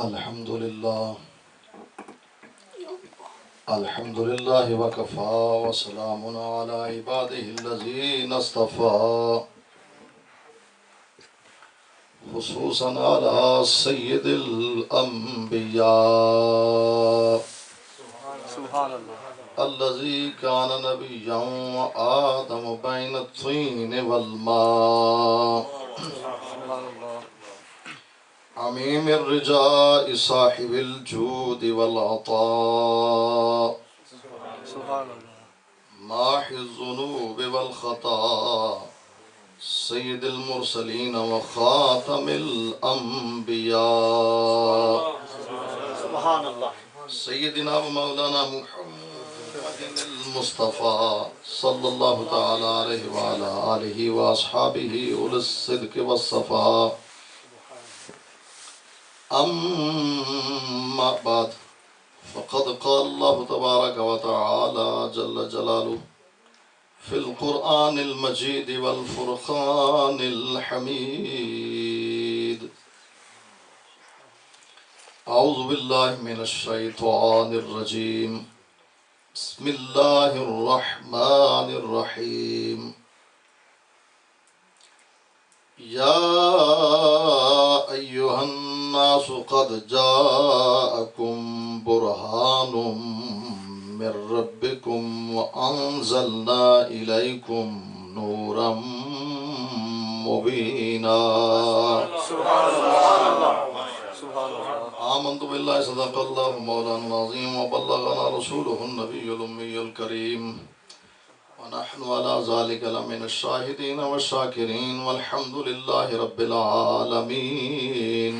الحمد لله وكفى وسلام على عباده الذين اصطفى خصوصا على سيد الأنبياء سبحان اللہ الذي كان نبيا وآدم بين الطين والماء سبحان اللہ عميم الرجاء صاحب الجود والعطاء سبحان اللہ ماحي الذنوب والخطا سيد المرسلين وخاتم الأنبياء سبحان اللہ سيدنا ومولانا محمد المصطفى صلى الله تعالى عليه وعلى آله وأصحابه أولي الصدق والصفاء أما بعد فقد قال الله تبارك وتعالى جل جلاله في القرآن المجيد والفرقان الحميد أعوذ بالله من الشيطان الرجيم بسم الله الرحمن الرحيم يا أيها الناس قد جاءكم برهان من ربكم وأنزلنا إليكم نورا مبينا سبحان اللہ سبحان اللہ آمنت بالله صدق الله مولانا العظيم وبلغنا رسوله النبي الأمي الكريم ونحن على ذلك لمن الشاهدين والشاكرين والحمد لله رب العالمين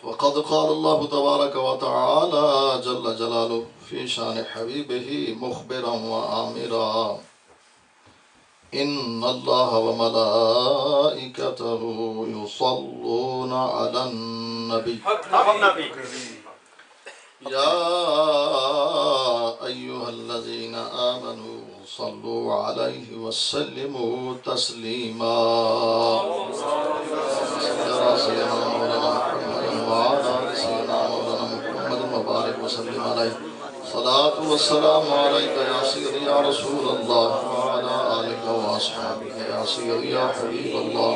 وقد قال الله تبارك وتعالى جل جلاله في شان حبيبه مخبرا وآمرا إن الله وملائكته يصلون على النبي يا أيها الذين آمنوا صلوا عليه وسلموا تسليما يا سيدنا مولانا محمد وعلى سيدنا مولانا محمد وبارك وسلم عليه صلاة والسلام عليك يا سيدي يا رسول الله وعلى آلك وأصحابك يا سيدي يا حبيب الله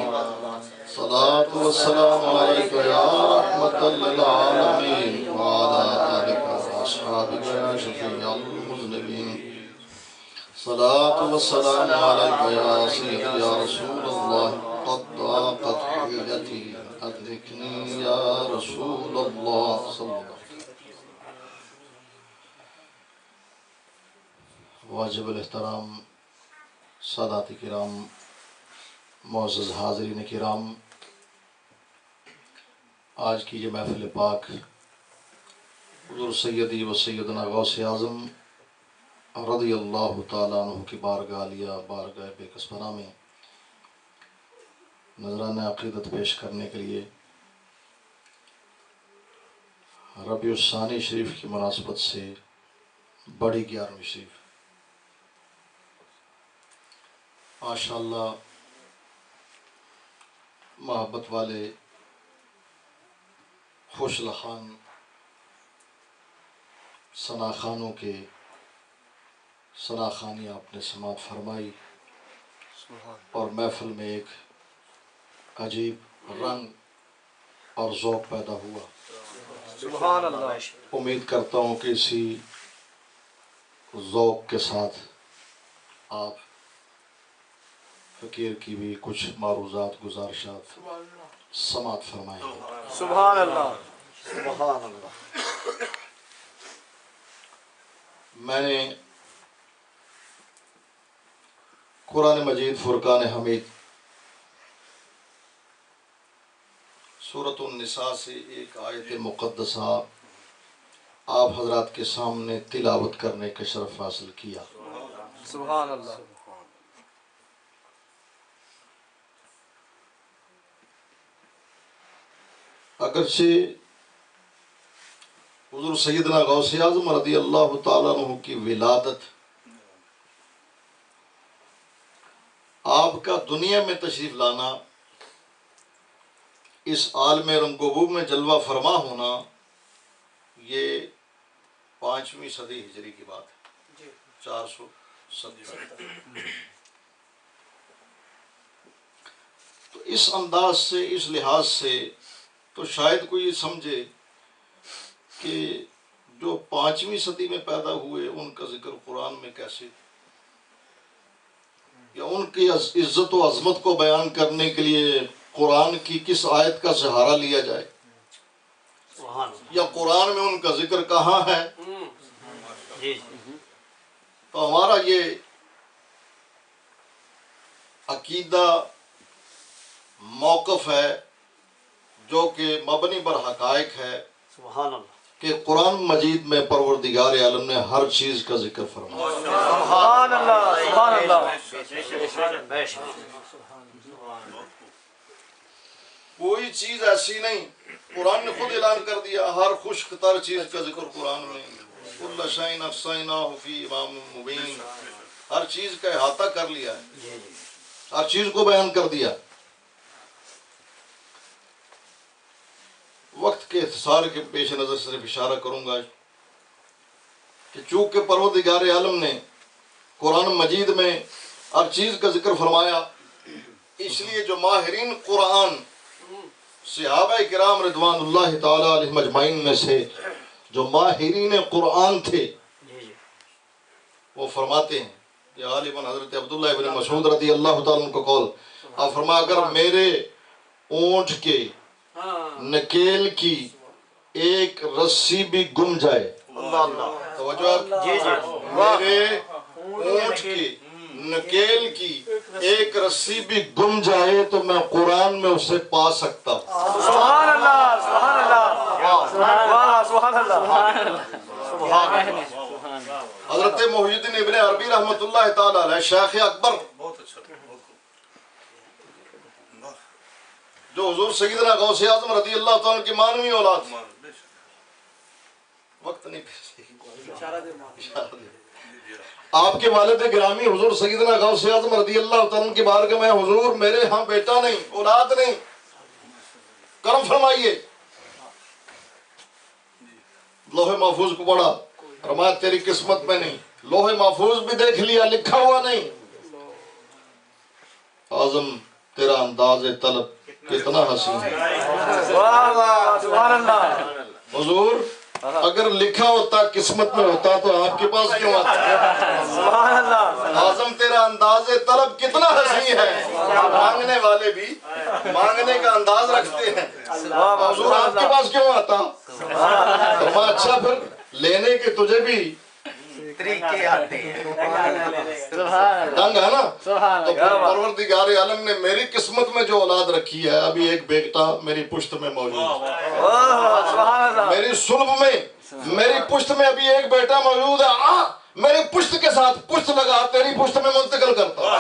صلاة والسلام عليك يا رحمة للعالمين وعلى آلك وأصحابك يا شفيع المذنبين صلاة والسلام عليك يا سيدي يا رسول الله قد ضاقت حيلتي أدركني يا رسول الله صلى الله عليه وسلم واجب الاحترام سادات کرام معزز حاضرین کرام، آج کی یہ محفل پاک حضور سیدی و سیدنا غوث اعظم رضی اللہ تعالیٰ عنہ کی بارگاہ عالیہ بارگاہ بے کسبرہ میں نذرانہ عقیدت پیش کرنے کے لیے ربیع الثانی شریف کی مناسبت سے بڑی 11ویں شریف ماشاءاللہ محبت والے خوش لخان ثناخانوں کے ثناخانی آپ نے سماعت فرمائی اور محفل میں ایک عجیب رنگ اور ذوق پیدا ہوا۔ سبحان اللہ امید کرتا ہوں کہ اسی ذوق کے ساتھ آپ فقیر کی بھی کچھ معروضات گزارشات سماعت فرمائیں گے۔ سبحان اللہ سبحان اللہ میں نے قرآن مجید فرقان حمید سورۃ النساء سے ایک آیت مقدسہ آپ حضرات کے سامنے تلاوت کرنے کا شرف حاصل کیا۔ سبحان اللہ اگرچہ حضور سیدنا غوث اعظم رضی اللہ تعالیٰ عنہ کی ولادت آپ کا دنیا میں تشریف لانا اس عالم رنگوبو میں جلوہ فرما ہونا یہ 5ویں صدی ہجری کی بات ہے، 470۔ تو اس انداز سے، اس لحاظ سے تو شاید کوئی یہ سمجھے کہ جو 5ویں صدی میں پیدا ہوئے ان کا ذکر قرآن میں کیسے، یا ان کی عزت و عظمت کو بیان کرنے کے لیے قرآن کی کس آیت کا سہارا لیا جائے، یا قرآن میں ان کا ذکر کہاں ہے۔ تو ہمارا یہ عقیدہ موقف ہے جو کہ مبنی بر حقائق ہے کہ قرآن مجید میں پروردگار عالم نے ہر چیز کا ذکر فرمایا۔ سبحان اللہ، سبحان اللہ، کوئی چیز ایسی نہیں، قرآن نے خود اعلان کر دیا ہر خشک تر چیز کا ذکر قرآن میں، کل شیء احصیناہ فی امام مبین، ہر چیز کا احاطہ کر لیا ہے، ہر چیز کو بیان کر دیا۔ وقت کے اختصار کے پیش نظر صرف اشارہ کروں گا کہ چونکہ پروردگار عالم نے قرآن مجید میں ہر چیز کا ذکر فرمایا، اس لیے جو ماہرین قرآن صحابہ کرام رضوان اللہ تعالی علیہم اجمعین میں سے جو ماہرین قرآن تھے، وہ فرماتے ہیں، یہ غالباً حضرت عبداللہ ابن مسعود رضی اللہ تعالیٰ عنہ کا قول، آپ فرمایا اگر میرے اونٹ کے نکیل کی ایک رسی بھی گم جائے، توجہ، میرے اونٹ کی نکیل کی ایک رسی بھی گم جائے تو میں قرآن میں اسے پا سکتا ہوں۔ سبحان اللہ، سبحان اللہ، سبحان اللہ، سبحان اللہ۔ حضرت محی الدین ابن عربی رحمۃ اللہ تعالی علیہ، شیخ اکبر، جو حضور سیدنا غوث اعظم رضی اللہ تعالیٰ کی مانوی اولاد، وقت نہیں، آپ کے والد گرامی حضور سیدنا غوث اعظم رضی اللہ تعالیٰ کی بارگاہ میں، حضور میرے ہاں بیٹا نہیں، اولاد نہیں، کرم فرمائیے۔ لوح محفوظ کو پڑھا، فرمایا تیری قسمت میں نہیں، لوح محفوظ بھی دیکھ لیا، لکھا ہوا نہیں۔ اعظم تیرا انداز طلب کتنا حسین ہے، سبحان اللہ، حضور اگر لکھا ہوتا قسمت میں ہوتا تو آپ کے پاس کیوں آتا؟ سبحان اللہ، اعظم تیرا انداز طلب کتنا حسین ہے، مانگنے والے بھی مانگنے کا انداز رکھتے ہیں، حضور آپ کے پاس کیوں آتا؟ فرمایا اچھا پھر لینے کے تجھے بھی طریقے آتے ہیں۔ ڈنگ ہے نا، تو پھر پروردگار عالم نے میری قسمت میں جو اولاد رکھی ہے، ابھی ایک بیٹا میری پشت میں موجود ہے، میری صلب میں، میری پشت میں ابھی ایک بیٹا موجود ہے، میری پشت کے ساتھ پشت لگا تیری پشت میں منتقل کرتا ہوں۔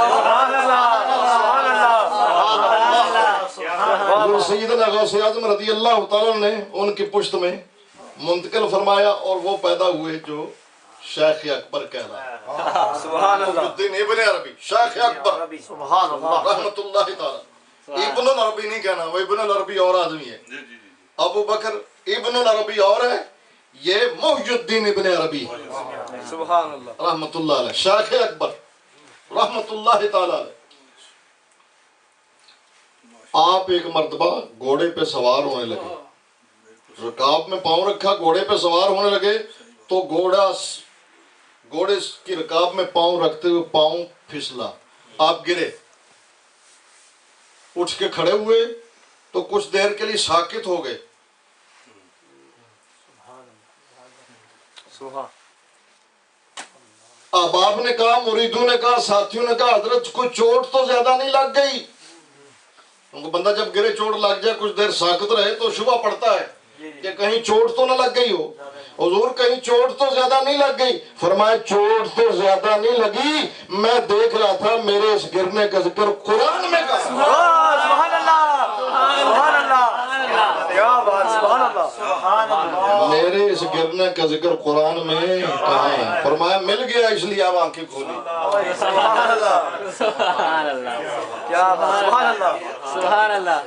سیدنا غوث اعظم رضی اللہ تعالیٰ نے ان کی پشت میں منتقل فرمایا اور وہ پیدا ہوئے جو شیخ اکبر کہنا، سبحان اللہ، الدین ابن عربی، شیخ اکبر سبحان اللہ، رحمت اللہ تعالی۔ ابن العربی نہیں کہنا، وہ ابن العربی اور آدمی ہے، ابو بکر ابن العربی اور ہے، یہ محی الدین ابن عربی ہے سبحان اللہ، رحمت اللہ علیہ، شیخ اکبر رحمت اللہ تعالی علیہ۔ آپ ایک مرتبہ گھوڑے پہ سوار ہونے لگے، رکاب میں پاؤں رکھا، گھوڑے پہ سوار ہونے لگے تو گھوڑے کی رکاب میں پاؤں رکھتے ہوئے پاؤں پھسلا، آپ گرے، اٹھ کے کھڑے ہوئے تو کچھ دیر کے لیے ساکت ہو گئے۔ احباب نے کہا، مریدوں نے کہا، ساتھیوں نے کہا، حضرت کو چوٹ تو زیادہ نہیں لگ گئی؟ ان کو بندہ جب گرے چوٹ لگ جائے کچھ دیر ساکت رہے تو شبہ پڑتا ہے کہ کہیں چوٹ تو نہ لگ گئی ہو۔ حضور کہیں چوٹ تو زیادہ نہیں لگ گئی؟ فرمایا چوٹ تو زیادہ نہیں لگی، میں دیکھ رہا تھا میرے اس گرنے کا ذکر قرآن میں کہا۔ سبحان اللہ، سبحان اللہ، یا بات، سبحان اللہ، میرے اس گرنے کا ذکر قرآن میں کہا ہے۔ فرمایا مل گیا، اس لیے اب آنکھیں کھولی۔ سبحان اللہ، سبحان اللہ، کیا بات، سبحان اللہ، سبحان اللہ۔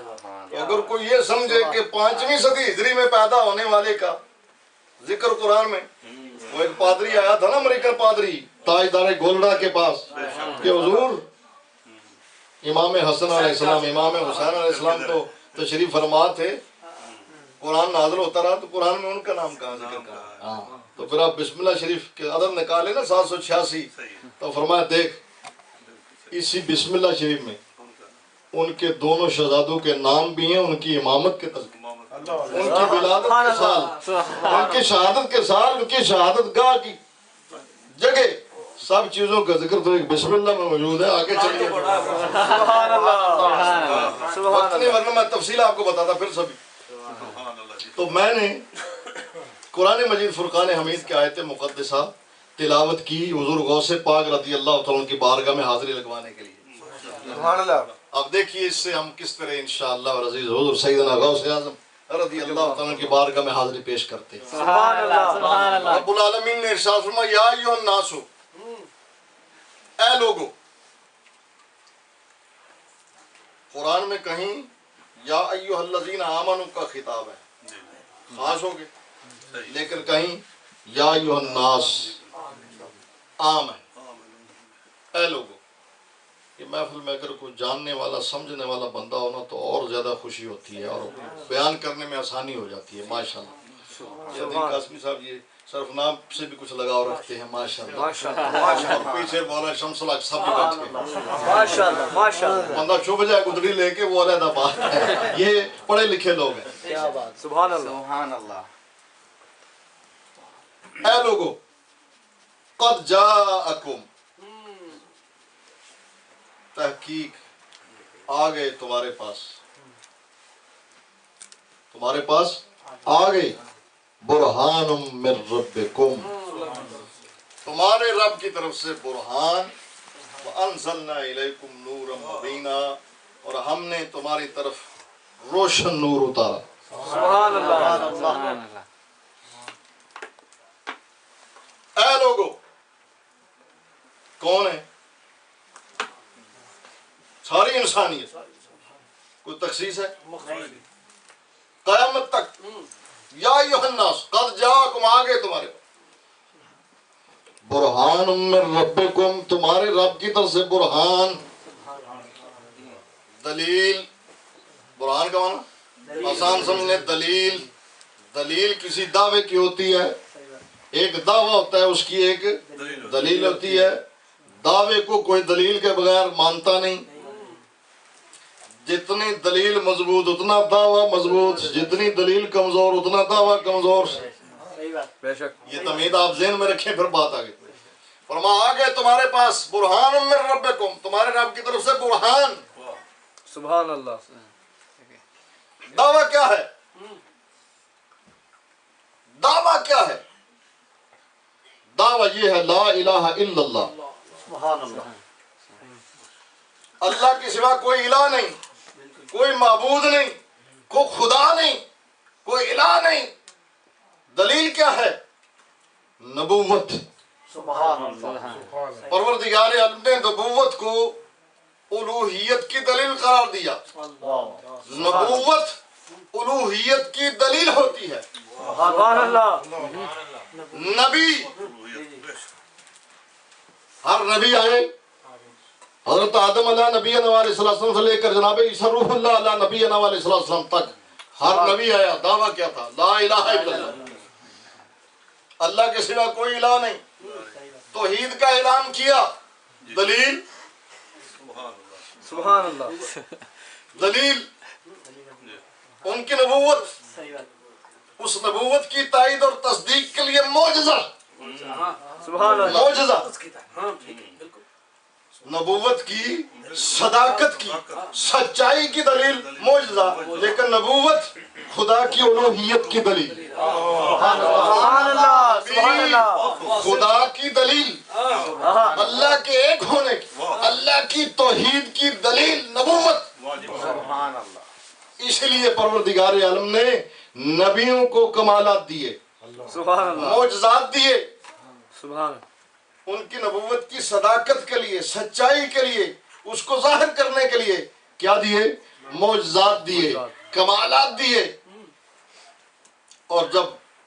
تو اگر کوئی یہ سمجھے کہ 5ویں صدی ہجری میں پیدا ہونے والے کا ذکر قرآن میں، وہ ایک پادری آیا تھا نا، امریکن پادری تاجدار گولڈا کے پاس، کہ حضور امام حسن علیہ السلام، امام حسین علیہ السلام تو تشریف فرما تھے، قرآن نازل ہوتا رہا تو قرآن میں ان کا نام کہاں ذکر کہاں؟ تو پھر آپ بسم اللہ شریف کے عدد نکالے نا 786، تو فرمایا دیکھ اسی بسم اللہ شریف میں ان کے دونوں شہزادوں کے نام بھی ہیں، ان کی امامت کے تذکرے، ان کی ولادت کے سال، ان کی شہادت کے سال، ان کی شہادت گاہ کی جگہ، سب چیزوں کا ذکر تو ایک بسم اللہ میں موجود ہے۔ آگے چلیے، سبحان اللہ، وقت نہیں ورنہ میں تفصیل آپ کو بتاتا پھر سبھی۔ تو میں نے قرآن مجید فرقان حمید کی آیت مقدسہ تلاوت کی حضور غوث پاک رضی اللہ تعالیٰ کی بارگاہ میں حاضری لگوانے کے لیے۔ سبحان اللہ۔ اب دیکھیے اس سے ہم کس طرح انشاءاللہ اور عزیز حضور سیدنا غوث اعظم رضی اللہ تعالیٰ کی بارگاہ میں حاضری پیش کرتے ہیں۔ سبحان اللہ، سبحان اللہ۔ رب العالمین نے ارشاد فرمایا یا ایھا الناس، اے لوگو، قرآن میں کہیں یا ایھا الذین آمنوا کا خطاب ہے، خاص ہو گئے، لیکن کہیں یا ایھا الناس عام ہے، اے لوگو۔ یہ محفل میں اگر کوئی جاننے والا سمجھنے والا بندہ ہونا تو اور زیادہ خوشی ہوتی ہے اور بیان کرنے میں آسانی ہو جاتی ہے، ماشاءاللہ۔ یہ عظیم قاسمی صاحب یہ صرف نام سے بھی کچھ لگاؤ رکھتے ہیں، ماشاءاللہ۔ اور پیچھے مولانا شمس الحق صاحب بھی بیٹھے ہیں، ماشاءاللہ، ماشاءاللہ۔ بندہ چھپ جائے گدڑی لے کے وہ علیحدہ بات ہے، یہ پڑھے لکھے لوگ ہیں۔ کیا بات، سبحان اللہ، سبحان اللہ۔ اے لوگو قد جاءکم، تحقیق آ گئے تمہارے پاس، تمہارے پاس آ گئے برہان من ربکم، تمہارے رب کی طرف سے برہان، وانزلنا الیکم نورا مبینا، اور ہم نے تمہاری طرف روشن نور اتارا۔ سبحان اللہ۔ اے لوگو، کون ہے؟ ساری انسانیت، کوئی تخصیص ہے؟ قیامت تک یا ایھا الناس قد جاءکم، آ گئے تمہارے برہان من ربکم، تمہارے رب کی طرف سے برہان، دلیل۔ برہان کا معنی آسان سمجھنے، دلیل۔ دلیل کسی دعوے کی ہوتی ہے، ایک دعویٰ ہوتا ہے، اس کی ایک دلیل ہوتی ہے۔ دعوے کو کوئی دلیل کے بغیر مانتا نہیں، جتنی دلیل مضبوط اتنا دعویٰ مضبوط، جتنی دلیل کمزور اتنا دعویٰ کمزور۔ بے شک۔ یہ تمہید آپ ذہن میں رکھیں، پھر بات آگے۔ فرمایا آ گئے تمہارے پاس برہان من ربکم، تمہارے رب کی طرف سے برہان۔ سبحان اللہ۔ دعویٰ کیا ہے؟ دعویٰ کیا ہے؟ دعویٰ یہ ہے لا الہ الا اللہ، سبحان اللہ۔ اللہ کے سوا کوئی الہ نہیں، کوئی معبود نہیں، کوئی خدا نہیں، کوئی الہ نہیں۔ دلیل کیا ہے؟ نبوت۔ سبحان اللہ۔ پروردگار عالم نے نبوت کو الوہیت کی دلیل قرار دیا۔ نبوت الوہیت کی دلیل ہوتی ہے۔ سبحان اللہ۔ نبی، ہر نبی آئے، حضرت آدم علیہ نبی علیہ السلام سے لے کر جناب عیسیٰ روح اللہ علیہ نبی علیہ السلام تک ہر نبی آیا، دعویٰ کیا تھا؟ لا الہ الا اللہ، اللہ کے سوا کوئی الہ نہیں۔ توحید کا اعلان کیا، دلیل سبحان اللہ۔ دلیل ان کی نبوت، اس نبوت کی تائید اور تصدیق کے لیے معجزہ، سبحان اللہ۔ معجزہ، نبوت کی صداقت کی سچائی کی دلیل معجزہ، لیکن نبوت خدا کی الوہیت کی دلیل، سبحان اللہ، سبحان اللہ۔ خدا کی دلیل، اللہ کے ایک ہونے کی، اللہ کی توحید کی دلیل نبوت۔ سبحان اللہ۔ اس لیے پروردگار عالم نے نبیوں کو کمالات دیے، سبحان اللہ۔ معجزات دیے، سبحان ان کی نبوت کی صداقت کے لیے، سچائی کے لیے، اس کو ظاہر کرنے کے لیے کیا دیے؟ معجزات دیے۔ کمالات دیے، اور جب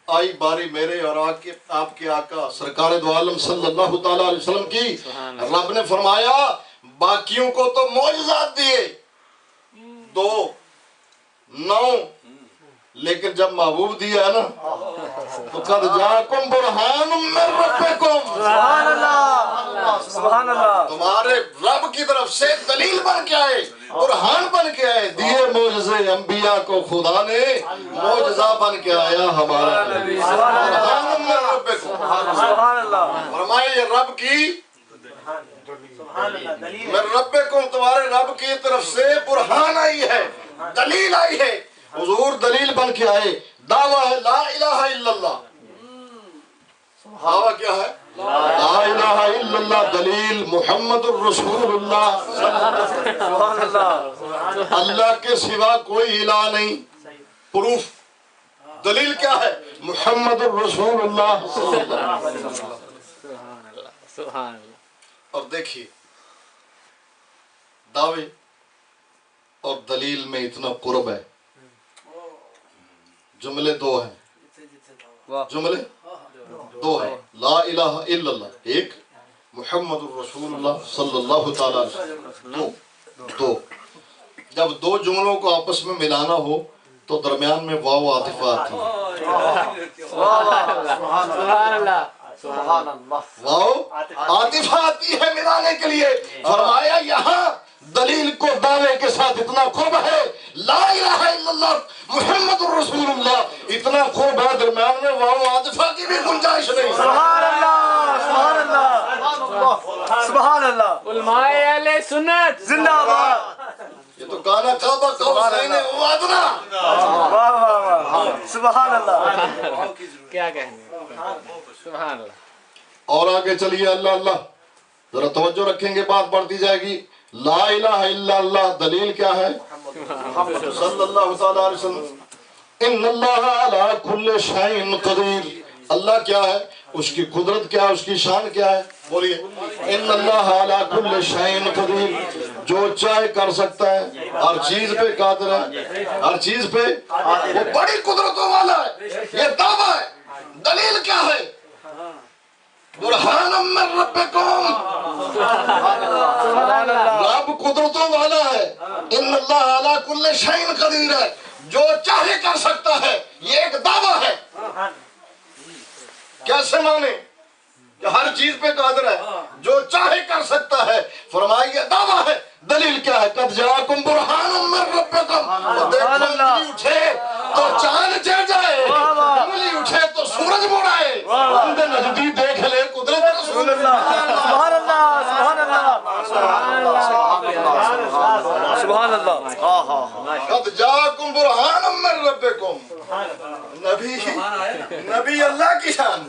آئی باری میرے اور آپ کے آقا سرکار دو عالم صلی اللہ تعالیٰ علیہ وسلم کی، رب نے فرمایا باقیوں کو تو معجزات دیے 2 9، لیکن جب محبوب دیا ہے نا تو قد جاکم برہان من ربکم، سبحان اللہ، سبحان اللہ، تمہارے رب کی طرف سے دلیل بن کے آئے، برہان بن کے آئے، دیے معجزے انبیاء کو خدا نے، معجزہ بن کے آیا ہمارا نبی، برہان من ربکم، سبحان اللہ، فرمائے یہ رب کی من ربکم، تمہارے رب کی طرف سے برہان آئی ہے، دلیل آئی ہے، حضور دلیل بن کے آئے، دعویٰ ہے لا الہ الا اللہ، دعویٰ کیا ہے؟ لا الہ الا اللہ، دلیل محمد الرسول اللہ، سبحان اللہ، اللہ کے سوا کوئی الہ نہیں، پروف، دلیل کیا ہے؟ محمد الرسول اللہ صلی اللہ علیہ وسلم۔ سبحان اللہ، اور دیکھیے دعوے اور دلیل میں اتنا قرب ہے، جملے 2 ہیں، جملے 2 ہیں، لا الہ الا اللہ ایک، محمد الرسول اللہ صلی اللہ تعالیٰ علیہ وسلم 2۔ جب 2 جملوں کو آپس میں ملانا ہو تو درمیان میں واو عاطفہ آتی ہے، سبحان اللہ، سبحان اللہ، واو عاطفہ آتی ہے ملانے کے لیے، فرمایا یہاں دلیل کو دعوے کے ساتھ اتنا قرب ہے، لا الہ الا اللہ محمد الرسول اللہ اتنا قرب ہے، درمیان میں واو عاطفہ کی بھی گنجائش نہیں۔ سبحان اللہ، سبحان اللہ، سبحان اللہ، علماء اہل سنت زندہ باد، یہ تو کانا کعبہ قوسین و ادنا، واہ واہ واہ، سبحان اللہ، کیا کہنے، سبحان اللہ، اور آگے چلیے اللہ اللہ، ذرا توجہ رکھیں گے بات بڑھتی جائے گی، لا الہ الا اللہ دلیل کیا ہے؟ صلی اللہ تعالیٰ علیہ وسلم، ان اللہ علی کل شیء قدیر، اللہ کیا ہے، اس کی قدرت کیا ہے، اس کی شان کیا ہے، بولیے ان اللہ علی کل شیء قدیر، جو چاہے کر سکتا ہے، ہر چیز پہ قادر ہے، ہر چیز پہ وہ بڑی قدرتوں والا ہے، یہ دعویٰ ہے، دلیل کیا ہے؟ برہان من ربکم، رب قدرتوں والا ہے، ان اللہ علی کل شیء قدیر ہے، جو چاہے کر سکتا ہے، یہ ایک دعویٰ ہے۔ کیسے مانے کہ ہر چیز پہ قادر ہے، جو چاہے کر سکتا ہے، فرمایا یہ دعویٰ ہے، دلیل کیا ہے؟ قد جاءکم برہان من ربکم، اور دیکھو انگلی اٹھے تو چاند چڑھ جائے، انگلی اٹھے تو سورج مڑ آئے، بندے نزدیک دیکھ لے قدرت رسول اللہ، سبحان اللہ، سبحان اللہ، سبحان اللہ، قد جاءکم برہان من ربکم، نبی اللہ کی شان،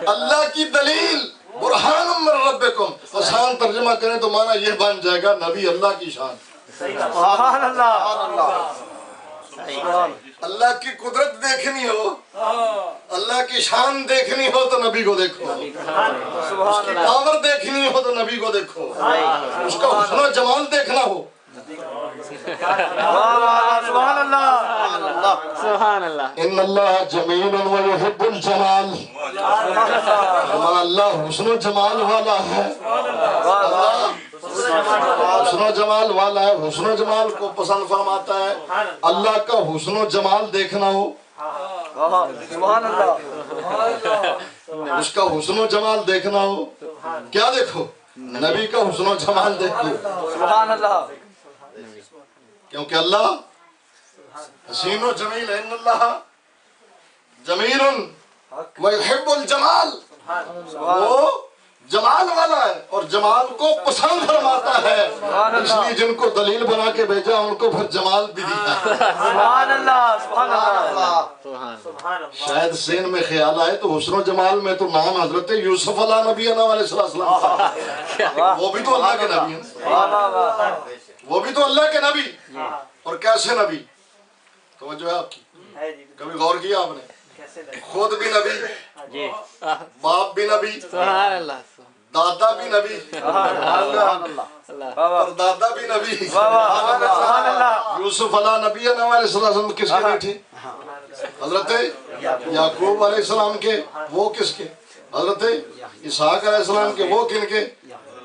اللہ کی دلیل، برہان من ربکم، آسان ترجمہ کریں تو معنی یہ بن جائے گا نبی اللہ کی شان، سبحان اللہ، اللہ کی قدرت دیکھنی ہو، اللہ کی شان دیکھنی ہو تو نبی کو دیکھو، اس کی پاور دیکھنی ہو تو نبی کو دیکھو، اس کا حسن و جمال دیکھنا ہو، سبحان اللہ، سبحان اللہ، ان اللہ جمیل و یحب الجمال، اللہ حسن و جمال والا ہے، حسن و جمال والا ہے، حسن و جمال کو پسند فرماتا ہے، اللہ کا حسن و جمال دیکھنا ہو، سبحان اللہ، اس کا حسن و جمال دیکھنا ہو، کیا دیکھو؟ نبی کا حسن و جمال دیکھو، سبحان اللہ، کیونکہ اللہ حسین و جمیل ہے، ان اللہ جمیل و یحب الجمال، وہ جمال والا ہے اور جمال کو پسند فرماتا ہے، اس لیے جن کو دلیل بنا کے بھیجا ان کو پھر جمال بھی دیا، سبحان اللہ، سبحان اللہ، شاید ذہن میں خیال آئے تو حسن و جمال میں تو نام حضرت یوسف علیہ نبی علیہ السلام تھا، وہ بھی تو اللہ کے نبی ہیں، وہ بھی تو اللہ کے نبی، اور کیسے نبی؟ توجہ ہے آپ کی، کبھی غور کیا آپ نے؟ خود بھی نبی، باپ بھی نبی، دادا بھی نبی اور دادا بھی نبی یوسف علیہ نبی علیہ السلام کس کے بیٹے حضرت یعقوب علیہ السلام کے وہ کس کے حضرت اسحاق علیہ السلام کے وہ کن کے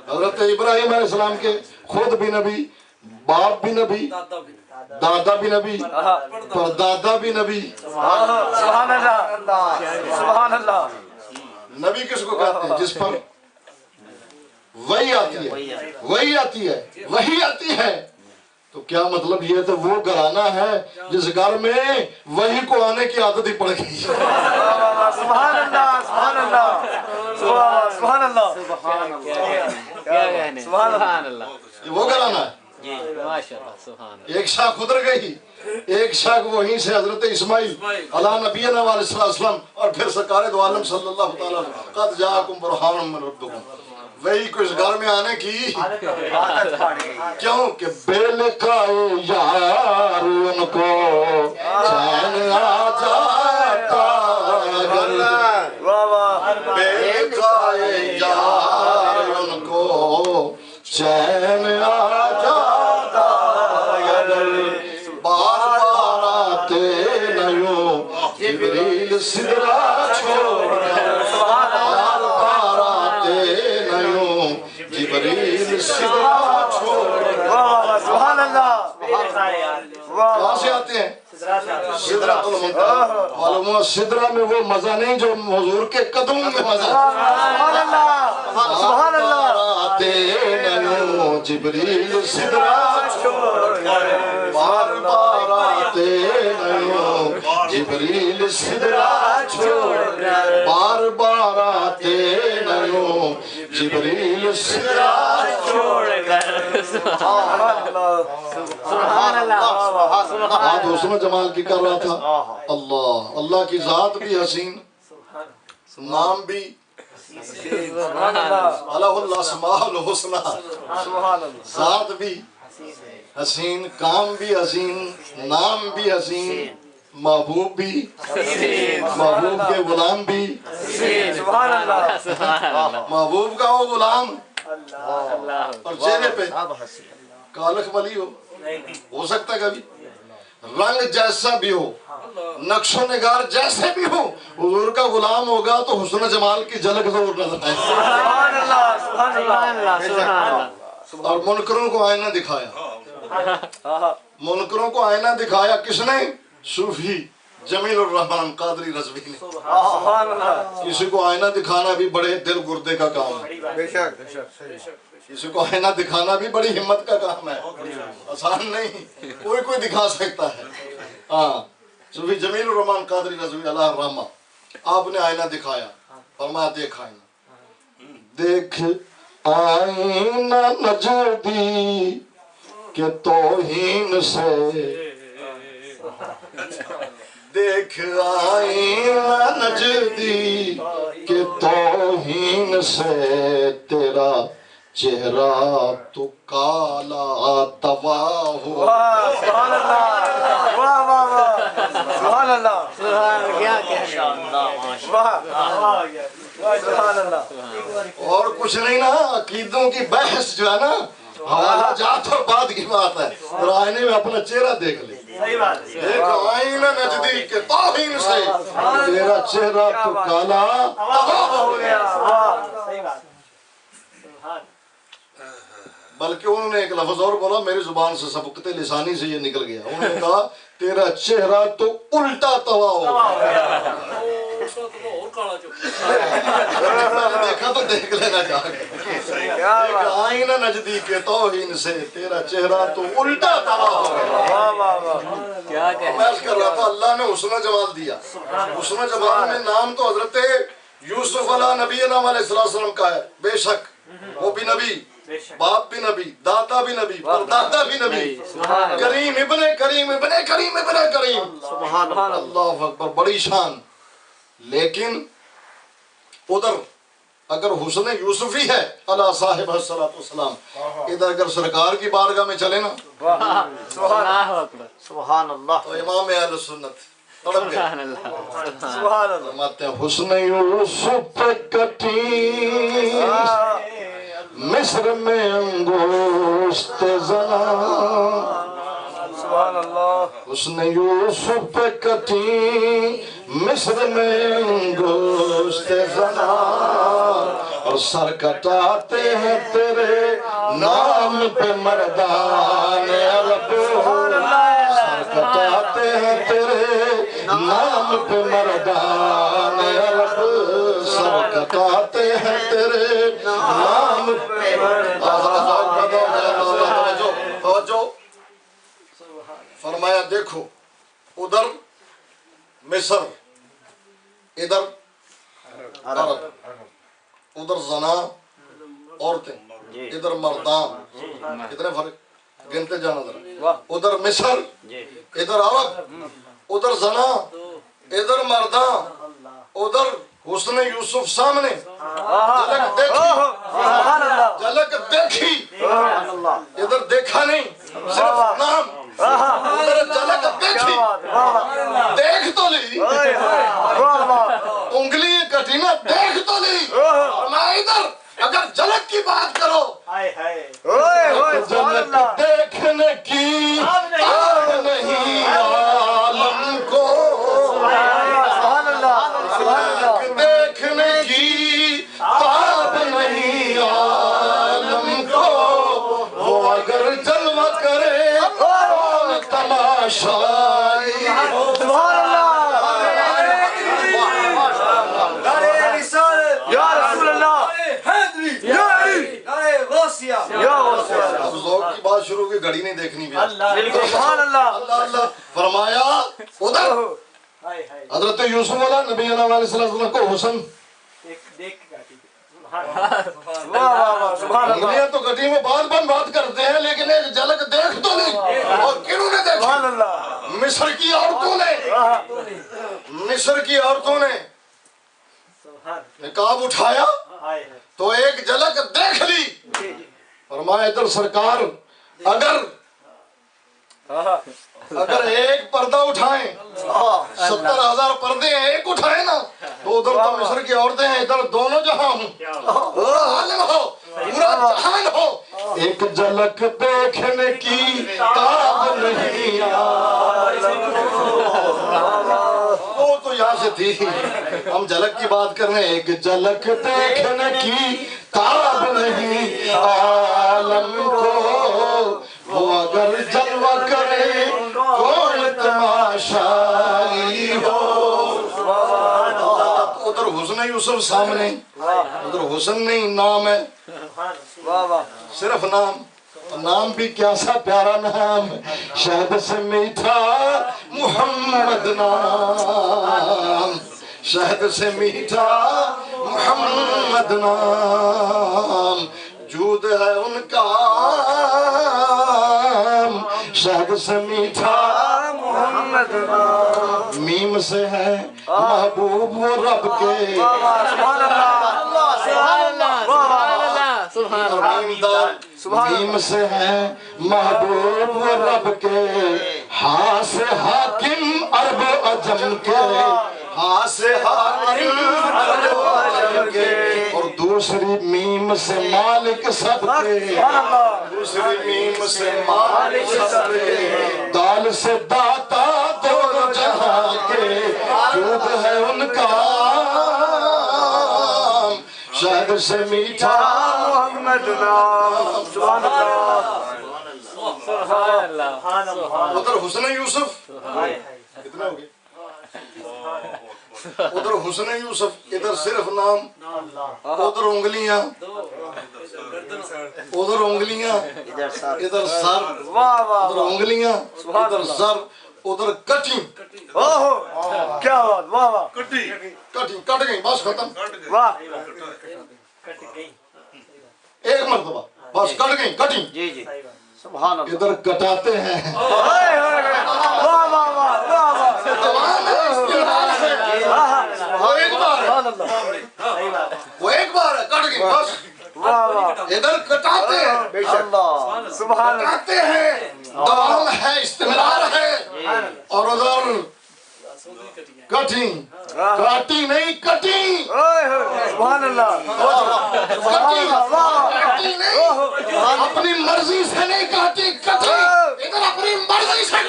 حضرت ابراہیم علیہ السلام کے خود بھی نبی باپ بھی نبی دادا بھی نبی پردادا بھی نبی سبحان اللہ سبحان اللہ نبی کس کو کہتے ہیں جس پر وحی آتی ہے وحی آتی ہے وحی آتی ہے تو کیا مطلب یہ تو وہ گھرانہ ہے جس گھر میں وحی کو آنے کی عادت ہی پڑ گئی سبحان اللہ سبحان اللہ سبحان اللہ سبحان اللہ یہ وہ گھرانہ ہے ایک شاخ ادھر گئی ایک شاخ وہیں سے حضرت اسماعیل علیہ نبینا علیہ السلام اور پھر سرکار دو عالم صلی اللہ تعالیٰ قد جاءکم برہان من ربکم وہی کو اس گھر میں آنے کی کیوں کہ بے لکھائے یار ان کو چین آ جاتا اگر بے لکھائے یار ان کو چین آ جاتا اگر بار بار آتے نیوں جبریل سدرا چھوڑ بار بار آتے نیوں جبریل سدرا چھوڑ سبحان اللہ کہاں سے آتے ہیں سدرۃ المنتہا معلوم ہوا سدرہ میں وہ مزہ نہیں جو حضور کے قدموں میں مزہ سبحان اللہ سبحان اللہ آتے نیوں جبریل سدرا چھوڑ بار بار آتے نیوں جبریل سدرا چھوڑ بار بار آتے نیوں جبریل سدرا چھوڑ سبحان اللہ بات حسن و جمال کی کر رہا تھا اللہ اللہ کی ذات بھی حسین نام بھی الہ الاسماء الحسنی سبحان اللہ ذات بھی حسین کام بھی حسین نام بھی حسین محبوب بھی محبوب کے غلام بھی سبحان اللہ محبوب کا وہ غلام اور چہرے پہ کالخ ولی ہو سکتا ہے کبھی رنگ جیسا بھی ہو نقش و نگار جیسے بھی ہو حضور کا غلام ہوگا تو حسن جمال کی جھلک ضرور نظر آئے سبحان اللہ سبحان اللہ اور منکروں کو آئینہ دکھایا منکروں کو آئینہ دکھایا کس نے صوفی جمیل الرحمن قادری رضوی نے سبحان اللہ کسی کو آئینہ دکھانا بھی بڑے دل گردے کا کام ہے بے شک بے شک کسی کو آئینہ دکھانا بھی بڑی ہمت کا کام ہے آسان نہیں کوئی دکھا سکتا ہے ہاں صوفی جمیل الرحمن قادری رضوی اللہ الرحمہ آپ نے آئینہ دکھایا فرمایا دیکھ آئینہ دیکھ آئینہ نجدی کہ توہین سے دیکھ آئینہ نجدی کہ توہین سے تیرا چہرہ تو کالا تباہ ہوا سبحان اللہ واہ واہ واہ سبحان اللہ سبحان اللہ اور کچھ نہیں نا عقیدوں کی بحث جو ہے نا حوالہ جات اور بات کی بات ہے اور آئینے میں اپنا چہرہ دیکھ لے دیکھ آئینہ نجدی کے توہین سے تیرا چہرہ تو کالا تباہ ہو گیا بلکہ انہوں نے ایک لفظ اور بولا میری زبان سے سبقت لسانی سے یہ نکل گیا انہوں نے کہا تیرا چہرہ تو الٹا توا ہو گیا دیکھا تو دیکھ لینا چاہیے آئینہ نجدی کے توہین سے تیرا چہرہ تو الٹا توا ہو گیا میں عرض کر رہا تھا اللہ نے حسن جمال دیا حسن جمال میں نام تو حضرت یوسف علیہ نبینا علیہ السلام کا ہے بے شک وہ بھی نبی باپ بھی نبی دادا بھی نبی پردادا بھی نبی کریم ابن کریم ابن کریم ابن کریم سبحان اللہ اکبر بڑی شان لیکن ادھر اگر حسن یوسفی ہے اللہ صاحب السلام ادھر اگر سرکار کی بارگاہ میں چلے نا سبحان اللہ تو امام اہل سنت تڑپ گئے سبحان اللہ فرماتے ہیں حسن یوسف کٹی مصر میں انگشت زنا سبحان اللہ حسن یوسف پہ کٹی مصر میں انگشت زنا اور سر کٹاتے ہیں تیرے نام پہ مردان عرب سر کٹاتے ہیں تیرے نام پہ مردان عرب سر کٹاتے ہیں تیرے نام پہ توجہ فرمایا دیکھو ادھر مصر ادھر عرب ادھر زنا عورتیں ادھر مردان کتنے فرق گنتے جانا ذرا ادھر مصر ادھر عرب ادھر زنا ادھر مردان ادھر حسن یوسف سامنے جھلک دیکھی ادھر دیکھا نہیں صرف نام ادھر جھلک دیکھی دیکھ تو لی انگلی کٹی نا دیکھ تو لی میں ادھر اگر جھلک کی بات کرو جھلک دیکھنے کی آگ نہیں عالم کو دیکھنے کی پاب نہیں عالم کو وہ اگر جلوہ کرے کون تماشائی یا رسول اللہ اب ذوق کی بات شروع کی گھڑی نہیں دیکھنی بھی سبحان اللہ اللہ فرمایا ادھر حضرت یوسف علیہ نبی علیہ السلام کو حسن انگلیاں تو گٹی میں بات کرتے ہیں لیکن ایک جھلک دیکھ تو نہیں اور کنہوں نے دیکھا مصر کی عورتوں نے نقاب اٹھایا تو ایک جھلک دیکھ لی فرمایا ادھر سرکار اگر ایک پردہ اٹھائیں 70,000 پردے ایک اٹھائیں نا تو ادھر تو مصر کی عورتیں ہیں ادھر دونوں جہاں ہوں پورا عالم ہو پورا جہان ہو ایک جھلک دیکھنے کی تاب نہیں وہ تو یہاں سے تھی ہم جھلک کی بات کر رہے ہیں ایک جھلک دیکھنے کی تاب نہیں عالم کو وہ اگر جلوہ کرے کون تماشائی ہو ادھر حسن یوسف سامنے ادھر حسن نہیں نام ہے صرف نام بھی کیا سا پیارا نام شہد سے میٹھا محمد نام شہد سے میٹھا محمد نام جود ہے ان کا شہد سے میٹھا محمد میم سے ہے محبوب وہ رب کے میم سے ہے محبوب وہ رب کے ہاں سے حاکم عرب عجم کے ہاں سے حاکم عرب عجم کے اور دوسری میم سے مالک سب کے دوسری میم سے مالک سب کے دال سے داتا دونوں جہاں کے جود ہے ان کا شہد سے میٹھا محمد نام سبحان اللہ ادھر حسن یوسف کتنا ہو گیا ادھر حسن یوسف ادھر صرف نام ادھر انگلیاں ادھر سر ادھر انگلیاں ادھر سر ادھر کٹی کیا بات واہ واہ کٹ گئی بس ختم واہ ایک مرتبہ بس کٹ گئی کٹی جی جی سبحان اللہ ادھر کٹاتے ہیں واہ واہ واہ واہ وہ ایک بار ہے کٹ گئی بس ادھر کٹاتے ہیں سبحان اللہ کٹاتے ہیں دوام ہے استمرار ہے اور ادھر کٹی کاٹی نہیں کٹی سبحان اللہ کٹی نہیں اپنی مرضی سے نہیں کاٹی کٹی ادھر اپنی مرضی سے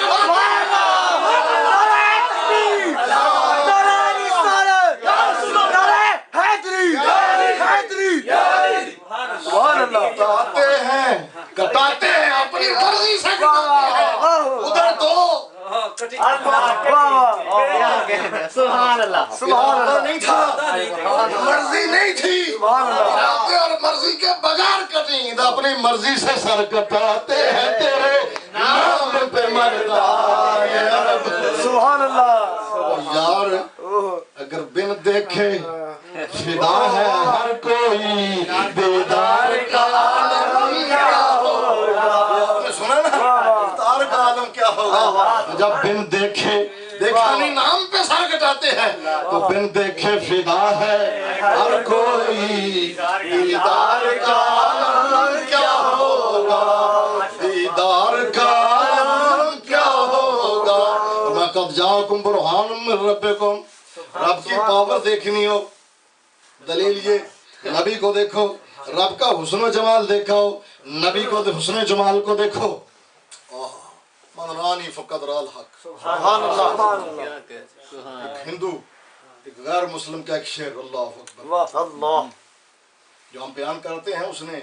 کٹاتے ہیں اپنی مرضی سے ادھر تو سبحان اللہ نہیں تھا مرضی نہیں تھی اور مرضی کے بغیر کٹیں ادھر اپنی مرضی سے سر کٹاتے ہیں تیرے نام پہ مرتا ہے رب سبحان اللہ یار اگر بن دیکھے فدا ہے ہر کوئی دیدار کا عالم کیا ہوگا سنا نا دیدار کا عالم کیا ہوگا جب بن دیکھے دیکھا نہیں نام پہ سر کٹاتے ہیں تو بن دیکھے فدا ہے ہر کوئی دیدار کا عالم کیا ہوگا دیدار کا عالم کیا ہوگا میں قد جاءکم برہان من ربکم رب کی پاور دیکھنی ہو دلیل یہ نبی کو دیکھو رب کا حسن و جمال دیکھا ہو نبی کو حسن و جمال کو دیکھو من رانی فقط را الحق سبحان اللہ ایک ہندو ایک غیر مسلم کا ایک شعر اللہ اکبر اللہ جو ہم بیان کرتے ہیں اس نے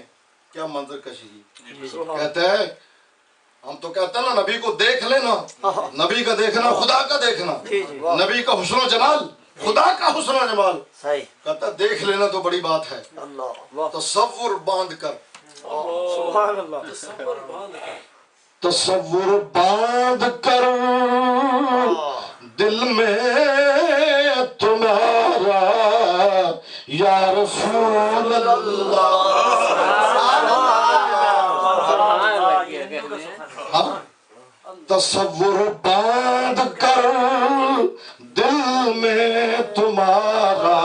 کیا منظر کشی کی کہتے ہیں ہم تو کہتے ہیں نا نبی کو دیکھ لینا نبی کا دیکھنا خدا کا دیکھنا نبی کا حسن و جمال خدا کا حسن و جمال صحیح کہتا ہے دیکھ لینا تو بڑی بات ہے اللہ تصور باندھ کر سبحان اللہ تصور باندھ کر دل میں تمہارا یا رسول اللہ تصور باندھ کر دل میں تمہارا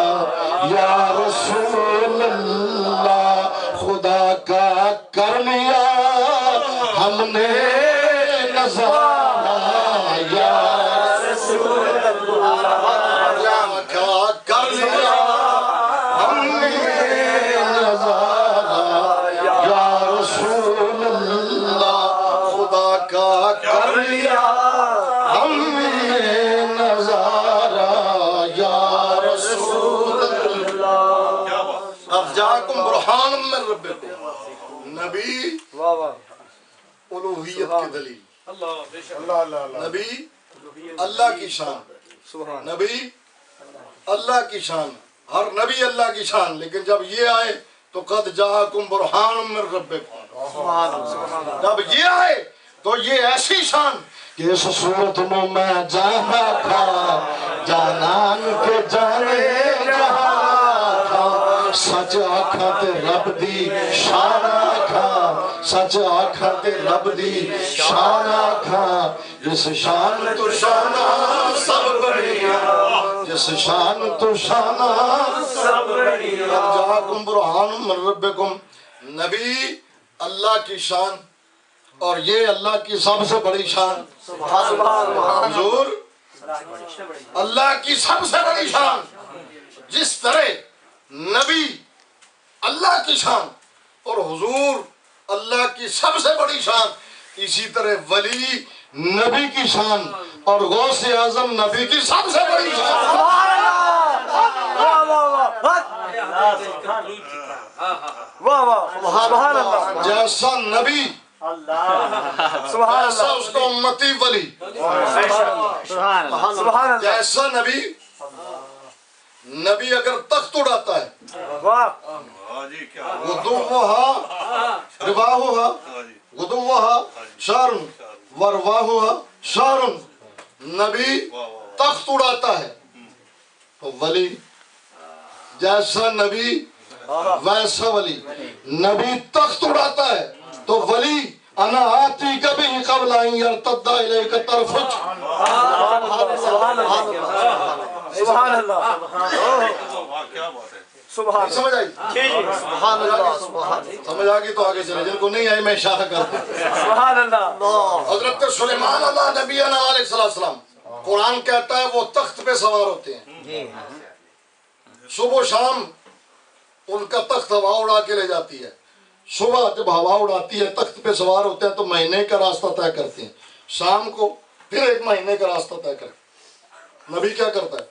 یا رسول اللہ خدا کا کر لیا ہم نے نظارہ یا رسول اللہ کا کر لیا ہم نے نظارہ یا رسول اللہ خدا کا کر لیا ہم نے نظارہ یا رسول اللہ اب جاکم برہان من ربکم نبی الوہیت کی دلیل نبی اللہ کی شان نبی اللہ کی شان ہر نبی اللہ کی شان لیکن جب یہ آئے تو قد جاکم برہان من ربکم جب یہ آئے تو یہ ایسی شان کہ اس صورت میں جانا تھا جانان کے جانے جہاں تھا سچ آکھاں تے رب دی شان آکھاں سچ آکھاں تے رب دی شان آکھاں جس شان تو شانہ سب بڑھیا جس شان تو شانہ سب بڑھیا جاکم برہان من ربکم نبی اللہ کی شان اور یہ اللہ کی سب سے بڑی شان حضور اللہ کی سب سے بڑی شان جس طرح نبی اللہ کی شان اور حضور اللہ کی سب سے بڑی شان اسی طرح ولی نبی کی شان اور غوث اعظم نبی کی سب سے بڑی شان جیسا نبی ایسا اس کا امتی ولی جیسا نبی نبی اگر تخت اڑاتا ہے غدوہا رواہا غدوہا شارن ورواہا شارن نبی تخت اڑاتا ہے تو ولی جیسا نبی ویسا ولی نبی تخت اڑاتا ہے تو ولی انا آتی کبھی قبل ان یرتد الیک طرفک سبحان اللہ سبحان سمجھ آئی سمجھ آگئی تو آگے چلے جن کو نہیں آئی میں اشارہ کرتا سبحان اللہ حضرت سلیمان اللہ نبینا علیہ السلام قرآن کہتا ہے وہ تخت پہ سوار ہوتے ہیں، جی صبح و شام ان کا تخت ہوا اڑا کے لے جاتی ہے۔ صبح جب ہوا اڑاتی ہے تخت پہ سوار ہوتے ہیں تو مہینے کا راستہ طے کرتے ہیں، شام کو پھر ایک مہینے کا راستہ طے کرتے ہیں۔ نبی کیا کرتا ہے؟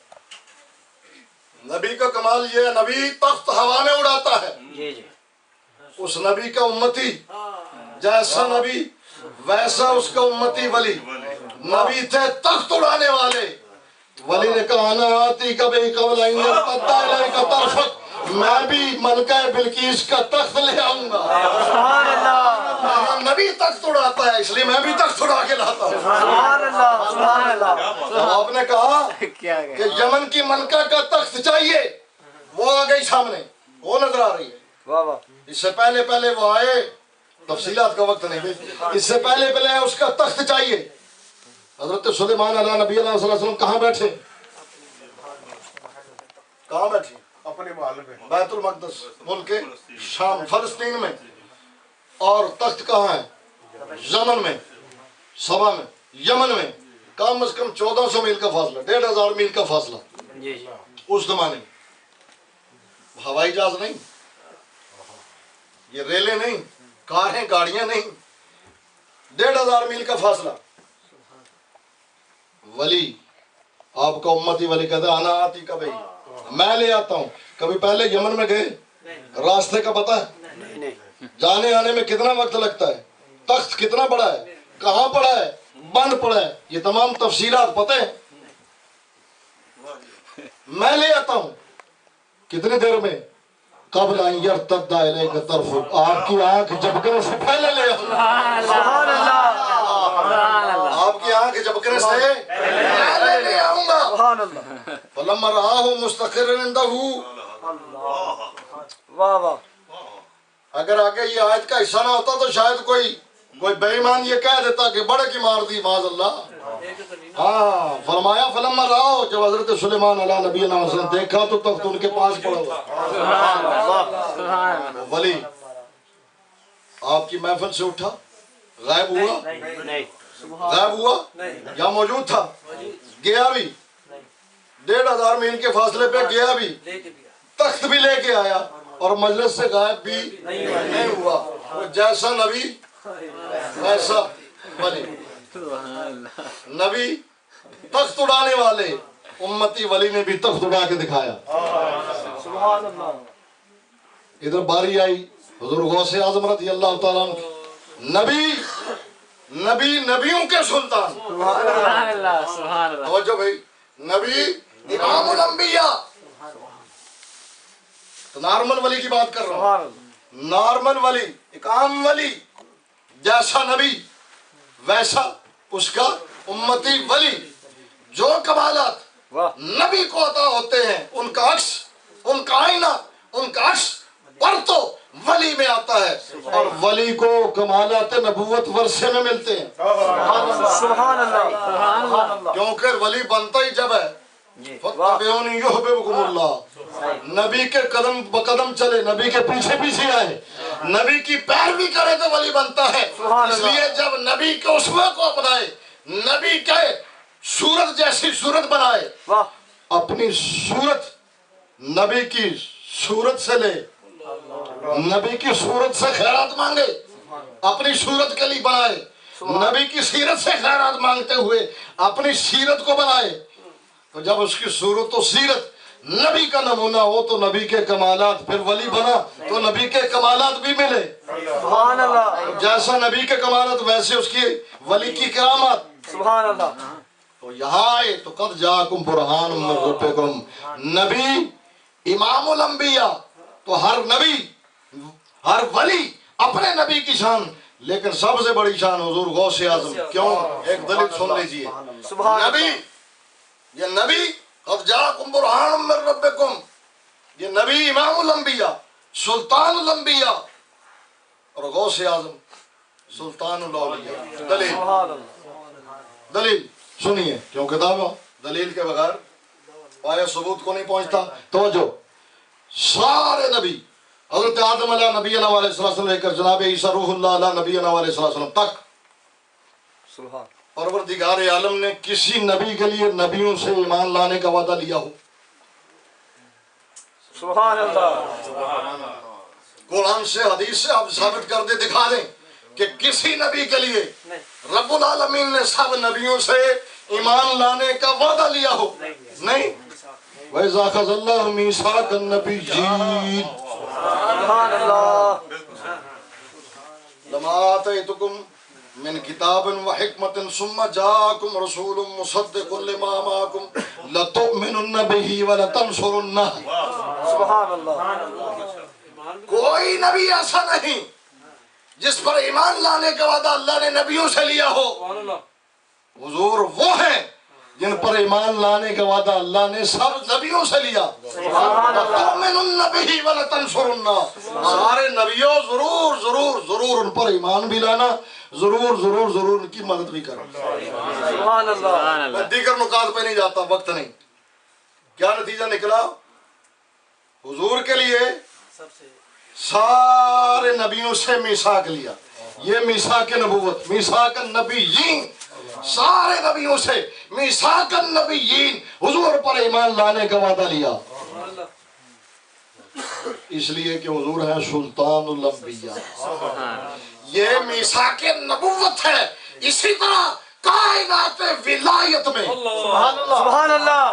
نبی کا کمال یہ ہے، نبی تخت ہوا میں اڑاتا ہے۔ جی جی اس نبی کا امتی جیسا نبی ویسا اس کا امتی ولی۔ نبی تھے تخت اڑانے والے، ولی نے کہا انا آتی کبھی قبل ان یرتد الیک طرفک، میں بھی ملکہ بلقیس کا تخت لے آؤں گا۔ سبحان اللہ نبی تخت اڑاتا ہے، اس لیے میں بھی تخت اڑا کے لاتا ہوں۔ سبحان اللہ سبحان اللہ جب آپ نے کہا کیا کہ یمن کی ملکہ کا تخت چاہیے، وہ آ گئی سامنے، وہ نظر آ رہی ہے۔ واہ واہ اس سے پہلے وہ آئے، تفصیلات کا وقت نہیں، اس سے پہلے اس کا تخت چاہیے۔ حضرت سلیمان علیہ نبی اللہ صلی اللہ علیہ وسلم کہاں بیٹھے؟ کہاں بیٹھے؟ اپنے محل میں بیت المقدس ملک شام فلسطین میں، اور تخت کہاں ہے؟ یمن میں، سبا میں، یمن میں، کم از کم 1400 میل کا فاصلہ، 1500 میل کا فاصلہ جی جی اس زمانے میں۔ ہوائی جہاز نہیں، یہ ریلیں نہیں، کاریں گاڑیاں نہیں، 1500 میل کا فاصلہ۔ ولی آپ کا امتی ولی کہتا ہے انا آتی کبھی، میں لے آتا ہوں۔ کبھی پہلے یمن میں گئے؟ راستے کا پتہ ہے؟ نہیں نہیں جانے آنے میں کتنا وقت لگتا ہے؟ تخت کتنا بڑا ہے؟ کہاں پڑا ہے؟ بند پڑا ہے؟ یہ تمام تفصیلات پتہ ہیں؟ میں لے آتا ہوں کتنی دیر میں؟ قبل ان یرتد الیک طرفک، آپ کی آنکھ جھپکنے سے پہلے لے آؤں گا۔ سبحان اللہ آپ کی آنکھ جھپکنے سے پہلے لے آؤں گا۔ سبحان اللہ فلما رآہ مستقرا عنده، واہ واہ اگر آگے یہ آیت کا حصہ نہ ہوتا تو شاید کوئی بے ایمان یہ کہہ دیتا کہ بڑے کی مار دی معاذ اللہ۔ ہاں فرمایا فلما رآہ، جب حضرت سلیمان علیہ نبی علیہ وسلم دیکھا تو تخت ان کے پاس پڑا ہوا۔ ولی آپ کی محفل سے اٹھا، غائب ہوا؟ نہیں غائب ہوا یا موجود تھا؟ گیا بھی 1500 میل کے فاصلے پہ گیا بھی، تخت بھی لے کے آیا، اور مجلس سے غائب بھی نہیں ہوا۔ وہ جیسا نبی ویسا ولی۔ نبی تخت اڑانے والے، امتی ولی نے بھی تخت اڑا کے دکھایا۔ سبحان اللہ ادھر باری آئی حضور غوث اعظم رضی اللہ تعالیٰ عنہ، نبی نبیوں کے سلطان۔ سبحان اللہ سبحان اللہ توجہ بھائی، نبی امام الانبیاء، تو نارمل ولی کی بات کر رہا سبحان ہوں، اللہ نارمل ولی، ایک عام ولی، جیسا نبی ویسا اس کا امتی ولی۔ جو کمالات واہ نبی کو عطا ہوتے ہیں ان کا عکس، ان کا آئینہ، ان کا عکس پر تو ولی میں آتا ہے، اور ولی کو کمالات نبوت ورثے میں ملتے ہیں۔ سبحان اللہ سبحان اللہ کیونکہ ولی بنتا ہی جب ہے جی فَاتَّبِعُونِي يُحْبِبْكُمُ اللَّهُ، نبی کے قدم بقدم چلے، نبی کے پیچھے پیچھے آئے، نبی کی پیروی کرے تو ولی بنتا ہے۔ اس لیے جب نبی کے اسوہ کو اپنائے، نبی کے صورت جیسی صورت بنائے، واہ اپنی صورت نبی کی صورت سے لے، نبی کی صورت سے خیرات مانگے، اپنی صورت کے لیے بنائے، نبی کی سیرت سے خیرات مانگتے ہوئے اپنی سیرت کو بنائے، تو جب اس کی صورت و سیرت نبی کا نمونہ ہو تو نبی کے کمالات، پھر ولی بنا تو نبی کے کمالات بھی ملے۔ سبحان اللہ جیسا نبی کے کمالات ویسے اس کی ولی کی کرامات۔ سبحان اللہ تو یہاں آئے تو قد جاکم برہان من ربکم، نبی امام الانبیاء، تو ہر نبی ہر ولی اپنے نبی کی شان، لیکن سب سے بڑی شان حضور غوث اعظم۔ کیوں؟ ایک دلیل سن لیجئے، سبحان نبی، یہ نبی قد جاکم برہان من ربکم، یہ نبی امام الانبیاء، سلطان الانبیاء، اور غوث اعظم سلطان الاولیاء۔ دلیل سبحان اللہ دلیل سنیے، کیوں کتاب دلیل کے بغیر پایہ ثبوت کو نہیں پہنچتا۔ توجہ، سارے نبی حضرت آدم علیہ نبی علیہ السلام لے کر جناب عیسیٰ روح اللہ علیہ نبی علیہ السلام تک، سبحان پروردگار عالم نے کسی نبی کے لیے نبیوں سے ایمان لانے کا وعدہ لیا ہو؟ سبحان اللہ. قرآن سے حدیث سے آپ ثابت کر دے، دکھا دیں کہ کسی نبی کے لیے رب العالمین نے سب نبیوں سے ایمان لانے کا وعدہ لیا ہو؟ نہیں. وَإِذَا أَخَذَ اللَّهُ مِيثَاقَ النَّبِيِّينَ سبحان اللہ. لَمَا آتَيْتُكُم مِّن كِتَابٍ وَحِكْمَةٍ ثُمَّ جَاءَكُمْ رَسُولٌ مُصَدِّقٌ لِّمَا مَعَكُمْ لَتُؤْمِنُنَّ بِهِ وَلَتَنصُرُنَّهُ. سبحان اللہ. کوئی نبی ایسا نہیں جس پر ایمان لانے کا وعدہ اللہ نے نبیوں سے لیا ہو. حضور وہ ہیں جن پر ایمان لانے کا وعدہ اللہ نے سب نبیوں سے لیا. لَتُؤْمِنُنَّ بِهِ وَلَتَنصُرُنَّهُ. سارے نبیوں ضرور ضرور ضرور ان پر ایمان بھی لانا، ضرور ضرور ضرور ان کی مدد بھی کرنا. سبحان اللہ. میں دیگر نکات پہ نہیں جاتا، وقت نہیں. کیا نتیجہ نکلا؟ حضور کے لیے سارے نبیوں سے میثاق لیا. یہ میثاق نبوت، میثاق النبیین، سارے نبیوں سے میثاق النبیین، حضور پر ایمان لانے کا وعدہ لیا. اس لیے کہ حضور ہے سلطان الانبیاء. یہ میثاق نبوت ہے. اسی طرح کائنات ولایت میں سبحان اللہ. سبحان اللہ.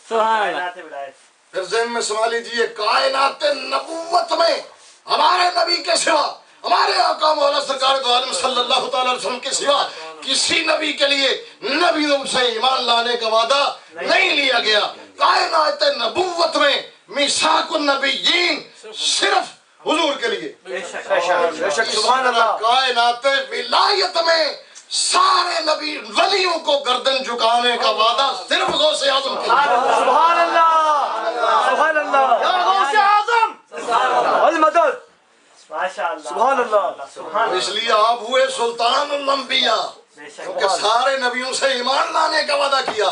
سبحان اللہ. پھر ذہن میں سما لیجیے، کائنات نبوت میں ہمارے نبی کے سوا، ہمارے آقا مولا سرکار دو عالم صلی اللہ تعالی وسلم کے سوا کسی نبی کے لیے نبیوں سے ایمان لانے کا وعدہ نہیں لیا گیا. کائنات نبوت میں میثاق النبیین صرف حضور کے لیے. بے شک. سبحان اللہ. کائنات ولایت میں سارے نبی ولیوں کو گردن جھکانے کا وعدہ صرف غوث اعظم کے لیے. سبحان اللہ. سبحان اللہ. یا غوث اعظم المدد. سبحان اللہ. اس لیے آپ ہوئے سلطان الانبیاء، کیونکہ سارے نبیوں سے ایمان لانے کا وعدہ کیا.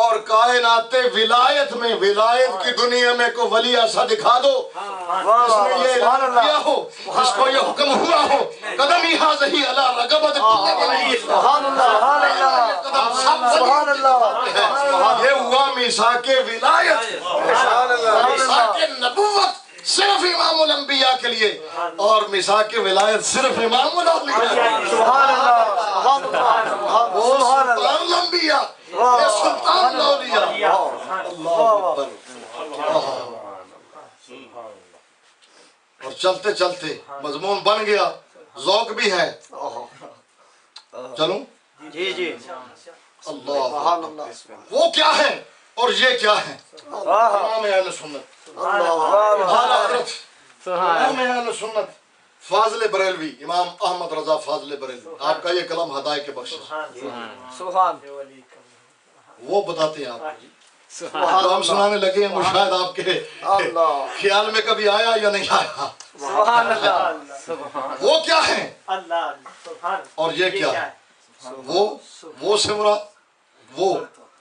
اور کائنات ولایت میں، ولایت کی دنیا میں کو ولی ایسا دکھا دو جس نے یہ اعلان کیا ہو، جس کو یہ حکم ہوا ہو، قدمی حاضی علی رغبت سبحان اللہ. سبحان اللہ. یہ ہوا میثاق ولایت. میثاق نبوت صرف امام الانبیاء کے لیے، اور میثاق ولایت صرف امام الاولیاء. سبحان اللہ. وہ سلطان الانبیاء، یہ سلطان الاولیاء. اللہ اکبر. اور چلتے چلتے مضمون بن گیا، ذوق بھی ہے. چلوں جی جی. اللہ سبحان اللہ. وہ کیا ہے اور یہ کیا ہے؟ امام اہل سنت، اعلیٰ حضرت امام اہل سنت فاضل بریلوی، امام احمد رضا فاضل بریلوی، آپ کا یہ کلام ہدایت کے بخشش. سبحان. وہ بتاتے ہیں آپ جو ہم سنانے لگے ہیں، وہ شاید آپ کے خیال میں کبھی آیا یا نہیں آیا. سبحان اللہ. وہ کیا ہے اور یہ کیا ہے؟ وہ سے مراد وہ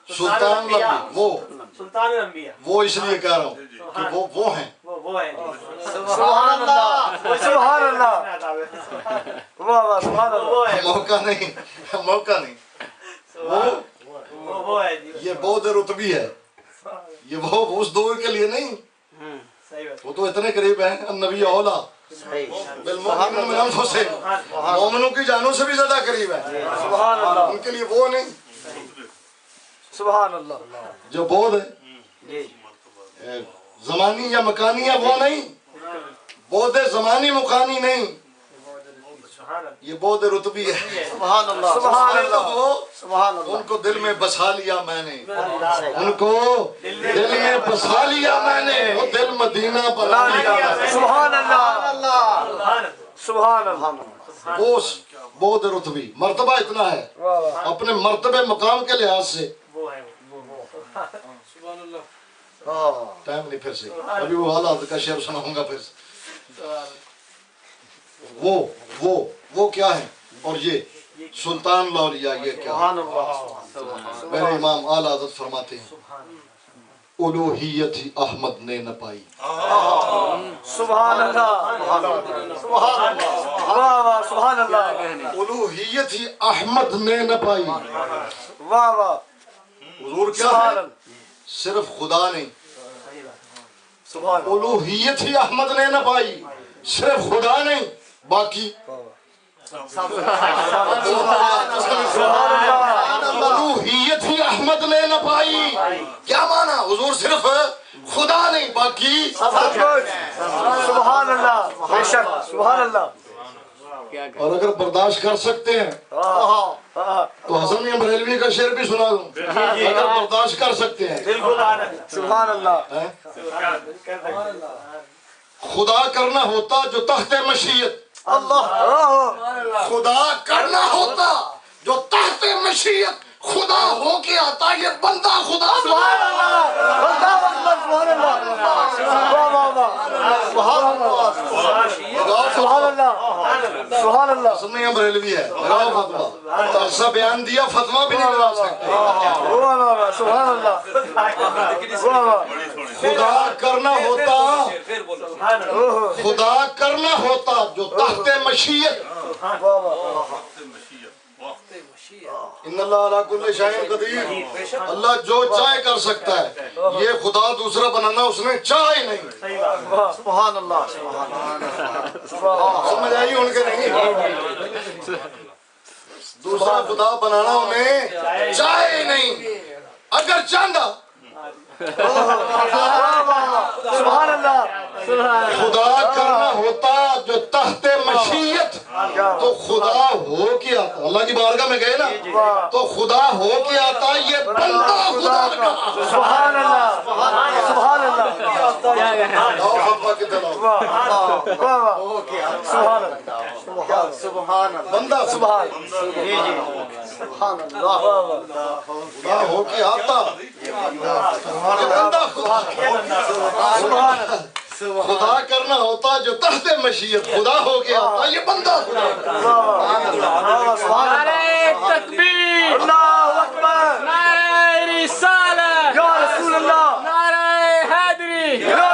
سلطان الانبیاء، وہ اس لیے کہہ رہا ہوں کہ وہ ہیں. سبحان اللہ. سبحان اللہ. واہ واہ. سبحان اللہ. موقع نہیں. یہ بہت رتبی ہے. یہ وہ اس دور کے لیے نہیں، وہ تو اتنے قریب ہیں. النبی اولا بالمؤمنین من انفسہم، مومنوں کی جانوں سے بھی زیادہ قریب ہے. سبحان اللہ. ان کے لیے وہ نہیں. سبحان اللہ. جو بود ہے زمانی یا مکانی ہے، وہ نہیں. بود زمانی مکانی نہیں، یہ بود رتبی ہے. سبحان اللہ. سبحان اللہ. سبحان اللہ. ان کو دل میں بسا لیا میں نے، ان کو دل میں بسا لیا میں نے، وہ دل مدینہ بنا لیا. سبحان اللہ. سبحان اللہ. وہ بود رتبی مرتبہ اتنا ہے اپنے مرتبے مقام کے لحاظ سے. ٹائم نہیں پھر سے، ابھی وہ حالات کا شعر سناؤں گا پھر سے. وہ کیا ہے اور یہ سلطان الاولیاء یہ کیا ہے؟ میرے امام اعلیٰ حضرت فرماتے ہیں الوہیت ہی احمد نے نہ پائی. سبحان اللہ سبحان اللہ واہ واہ سبحان اللہ الوہیت ہی احمد نے نہ پائی. واہ واہ حضور کیا سبحان ہے؟ اللہ صرف خدا نہیں. سبحان اللہ الوہیت ہی احمد نے نہ پائی، صرف خدا نہیں باقی الوہیت ہی احمد نے نہ پائی. کیا مانا؟ حضور صرف خدا نہیں باقی سب کچھ سبحان اللہ بے شک سبحان اللہ. اور اگر برداشت کر سکتے ہیں تو حسن میاں بریلوی کا شعر بھی سنا دوں. اگر برداشت کر سکتے ہیں سبحان اللہ خدا کرنا ہوتا جو تحت مشیت، اللہ خدا کرنا ہوتا جو تحت مشیت، خدا ہو کے آتا یہ بندہ خدا. سبحان اللہ اللہ اکبر سبحان اللہ واہ واہ واہ سبحان اللہ سبحان اللہ سبحان اللہ. حسن میاں بریلوی ہے لگاؤ فتویٰ. تو ایسا بیان دیا فتویٰ بھی نہیں لگا سکتے. واہ واہ واہ سبحان اللہ واہ واہ خدا کرنا ہوتا، خدا کرنا ہوتا جو تحت مشیت. ان اللہ علی کل شیء قدیر. اللہ جو چاہے کر سکتا ہے. یہ خدا دوسرا بنانا اس نے چاہا ہی نہیں. سبحان اللہ سبحان اللہ سمجھ آئی ان کے نہیں؟ دوسرا خدا بنانا انہیں چاہے ہی نہیں. اگر چاہتا سبحان اللہ خدا کرنا ہوتا جو تحت مشیت تو خدا ہو کے آتا. اللہ کی بارگاہ میں گئے نا تو خدا ہو کے آتا یہ بندہ خدا کا. سبحان اللہ سبحان اللہ لاؤ فتویٰ کی طرف. سبحان اللہ سبحان اللہ بندہ سبحان جی جی سبحان اللہ خدا ہو کے آتا یہ بندہ خدا کا. خدا کرنا ہوتا جو تحت مشیت، خدا ہو کے آتا یہ بندہ خدا کا. نعرہ تکبیر، اللہ اکبر نعرہ رسالت، یا رسول اللہ نعرہ حیدری، یا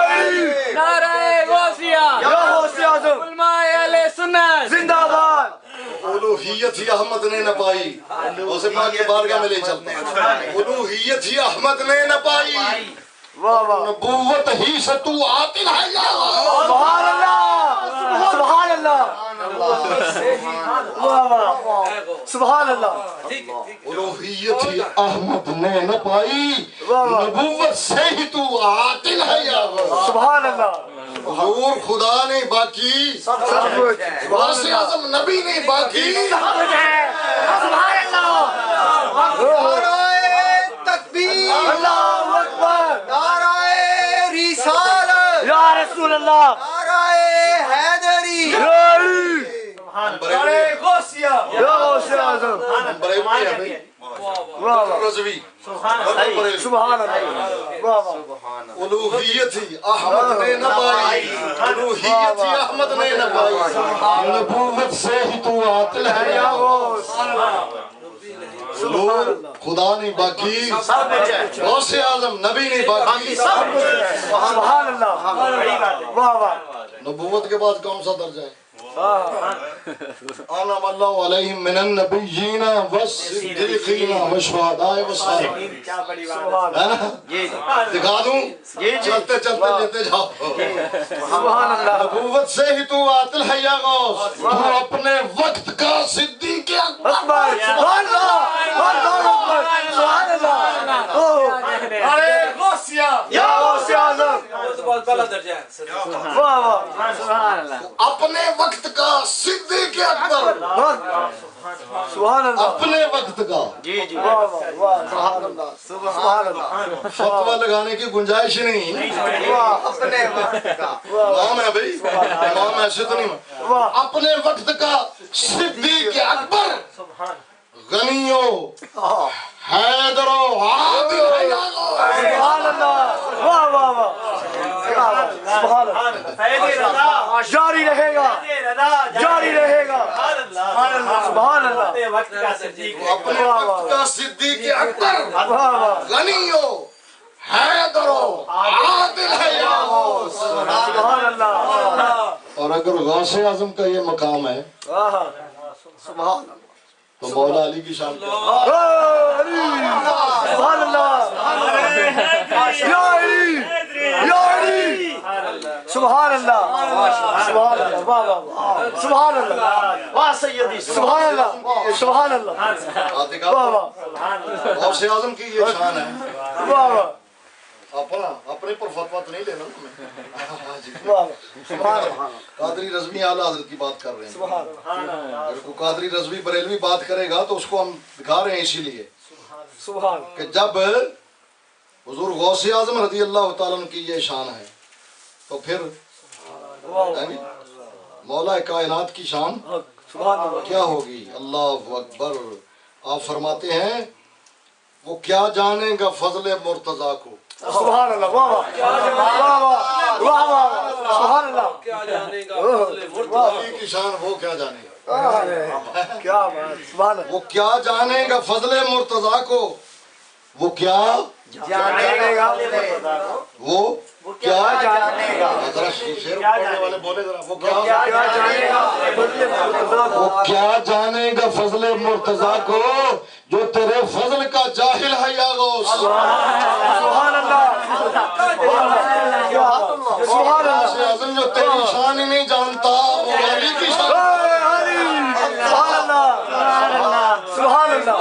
نعرہ غوثیہ، غوث اعظم علماء اہل سنت زندہ باد. الوہیت ہی احمد نے نہ پائی. اسے پاک کی بارگاہ میں لے چلتے ہیں. الوہیت ہی احمد نے نہ پائی، واہ واہ نبوت ہی سے تو عاطل ہے یا سبحان اللہ سبحان اللہ واہ واہ سبحان اللہ. الوہیت ہی احمد نے نہ پائی، نبوت سے ہی تو عاطل ہے یا سبحان اللہ حضور خدا نہیں باقی سب کچھ غوث اعظم نبی نہیں باقی. سبحان اللہ تکبیر اللہ اکبر نعرہ رسالت یا رسول اللہ نعرہ حیدری یا غوث اعظم بریلوی ہے بھائی. واہ واہ رضوی سبحان اللہ واہ واہ الوہیت ہی احمد نے نہ پائی، الوہیت ہی احمد نے نہ پائی، نبوت سے ہی تو عاطل ہے یا غوث حضور خدا نہیں باقی غوث اعظم نبی نہیں باقی. سبحان اللہ واہ واہ نبوت کے بعد کون سا درجہ ہے؟ انعم اللہ علیہم من النبیین والصدیقین والشہداء والصالحین. ہے نا؟ دکھا دوں چلتے چلتے لیتے جاؤ. سبحان اللہ نبوت سے ہی تو عاطل ہے یا غوث، تو اپنے وقت کا صدیق اکبر. اکبر سبحان اللہ سبحان اللہ ارے غوثیہ، یا غوث اعظم بہت بڑا درجہ ہے. واہ واہ سبحان اللہ. اپنے وقت کا صدیق اکبر، سبحان اللہ اپنے وقت کا. جی جی واہ واہ واہ سبحان اللہ سبحان اللہ فتویٰ لگانے کی گنجائش نہیں. واہ اپنے وقت کا امام ہے بھائی، امام ایسے تو نہیں. واہ اپنے وقت کا صدیق اکبر، غنیو حیدرو عادل ہے یا غوث. سبحان اللہ واہ واہ واہ سبحان اللہ جاری رہے گا جاری رہے گا سبحان اللہ اپنے وقت کا صدیق اکبر، واہ واہ غنیو حیدر عادل ہے یا غوث. سبحان اللہ. اور اگر غوث اعظم کا یہ مقام ہے سبحان اللہ. تو مولا علی کی شان کیا ہے؟ سبحان اللہ. یا علی یا علی. سبحان اللہ. سبحان اللہ. واہ واہ واہ. سبحان اللہ. واہ سیدی. سبحان اللہ. سبحان اللہ. واہ واہ. غوث اعظم کی یہ شان ہے. واہ واہ. اپنے پر فتویٰ تو نہیں لینا تمہیں. واہ واہ. سبحان اللہ. قادری رضوی اعلیٰ حضرت کی بات کر رہے ہیں. سبحان اللہ. اگر کوئی قادری رضوی بریلوی بات کرے گا تو اس کو ہم دکھا رہے ہیں اسی لیے سبحان کہ جب حضور غوث اعظم رضی اللہ تعالیٰ عنہ کی یہ شان ہے تو پھر مولا کائنات کی شان سبحان اللہ. کیا ہوگی. اللہ اکبر. آپ فرماتے ہیں وہ کیا جانے گا فضل مرتضیٰ کو. سبحان اللہ. واہ واہ واہ واہ واہ واہ. سبحان اللہ. علی کی شان وہ کیا جانے گا. کیا بات. سبحان اللہ. وہ کیا جانے گا فضل مرتضیٰ کو. وہ کیا جانے گا. وہ کیا جانے گا. ذرا شیر پڑھنے والے بولے ذرا. وہ کیا کیا جانے گا. وہ کیا جانے گا فضل مرتضیٰ کو جو تیرے فضل کا جاہل ہے یا غوث. سبحان اللہ. سبحان اللہ. اعظم جو تیری شان ہی نہیں جانتا وہ علی کی شان. سبحان اللہ. سبحان اللہ.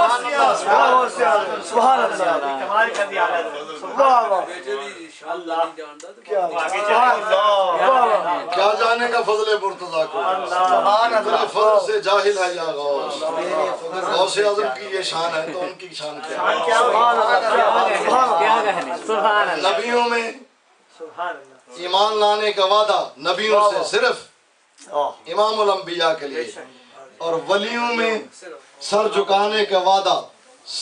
سبحان اللہ. واہ واہ. کیا جانے گا فضل مرتضیٰ کو تیرے فضل سے جاہل ہے یا غوث. اگر غوث اعظم کی یہ شان ہے تو ان کی شان کیا ہے. نبیوں میں ایمان لانے کا وعدہ نبیوں سے صرف امام الانبیاء کے لیے اور ولیوں میں سر جھکانے کا وعدہ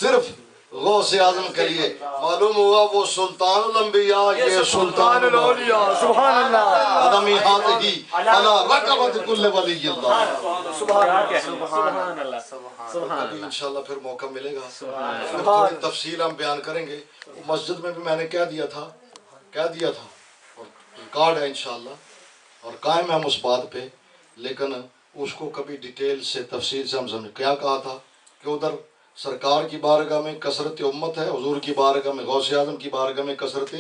صرف غوث اعظم کے لیے. معلوم ہوا وہ سلطان الانبیاء یہ سلطان الاولیاء. سبحان اللہ. قدمی ہاتھی علی رکبت کل ولی اللہ. سبحان اللہ. ابھی انشاءاللہ پھر موقع ملے گا پھر تھوڑی تفصیل ہم بیان کریں گے. مسجد میں بھی میں نے کہہ دیا تھا اور ریکارڈ ہے انشاءاللہ اور قائم ہے ہم اس بات پہ. لیکن اس کو کبھی ڈیٹیل سے تفصیل سے ہم سمجھ کیا کہا تھا کہ ادھر سرکار کی بارگاہ میں کثرت امت ہے, حضور کی بارگاہ میں غوث اعظم کی بارگاہ میں کثرت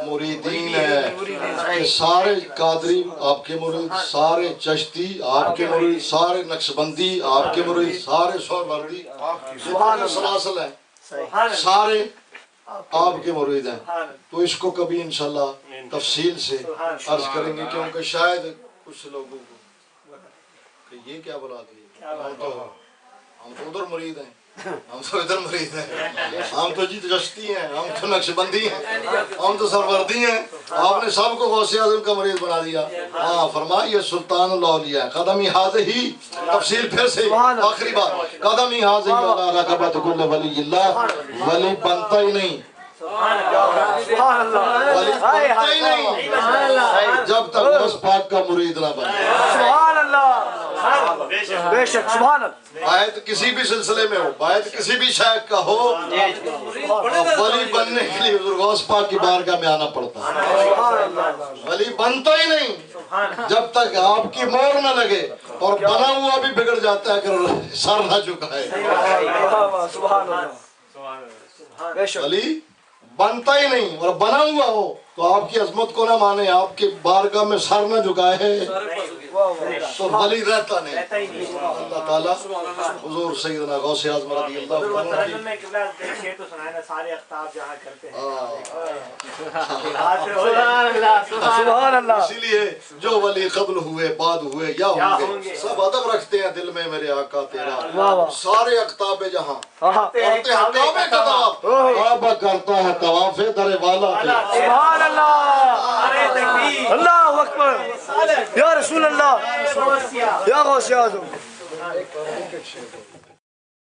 مریدین ہے. سارے قادری آپ کے مرید, سارے چشتی آپ کے مرید, سارے نقشبندی آپ کے مرید, سارے سہروردی سلاسل ہیں, سارے آپ کے مرید ہیں. تو اس کو کبھی انشاءاللہ تفصیل سے عرض کریں گے کیونکہ شاید کچھ لوگوں کو کہ یہ کیا بلا دی, ہم تو ادھر مرید ہیں, ہم تو ادھر مرید ہیں, ہم تو جی چشتی ہیں, ہم تو نقشبندی ہیں, ہم تو سروردی ہیں. آپ نے سب کو غوث اعظم کا مرید بنا دیا. ہاں فرمائیے سلطان الاولیاء قدمی حاضی. تفصیل پھر سے آخری بات, قدمی حاضی اللہ رکبت کل ولی اللہ. ولی بنتا ہی نہیں, ولی بنتا ہی نہیں جب تک غوث پاک کا مرید نہ بنے. سبحان اللہ. بے شک. سبحان اللہ. باید کسی بھی سلسلے میں ہو, باید کسی بھی شیخ کا ہو, ولی بننے کے لیے حضور غوث پاک کی بارگاہ میں آنا پڑتا ہے. ولی بنتا ہی نہیں جب تک آپ کی مور نہ لگے, اور بنا ہوا بھی بگڑ جاتا ہے اگر سر نہ جھکائے. سبحان اللہ. بے شک. ولی بنتا ہی نہیں اور بنا ہوا ہو تو آپ کی عظمت کو نہ مانے, آپ کی بارگاہ میں سر نہ جھکائے تو ولی رہتا نہیں. اللہ تعالیٰ حضور سیدنا غوث اعظم رضی اللہ عنہ سبحان اللہ. اسی لیے جو ولی قبل ہوئے بعد ہوئے یا ہوں گے سب ادب رکھتے ہیں دل میں میرے آقا تیرا. سارے اقطاب جہاں کرتے ہیں کعبے کا طواف, کعبہ کرتا ہے طواف در والا تیرا. سبحان اللہ. اللہ اکبر. یا رسول اللہ. یا غوث اعظم.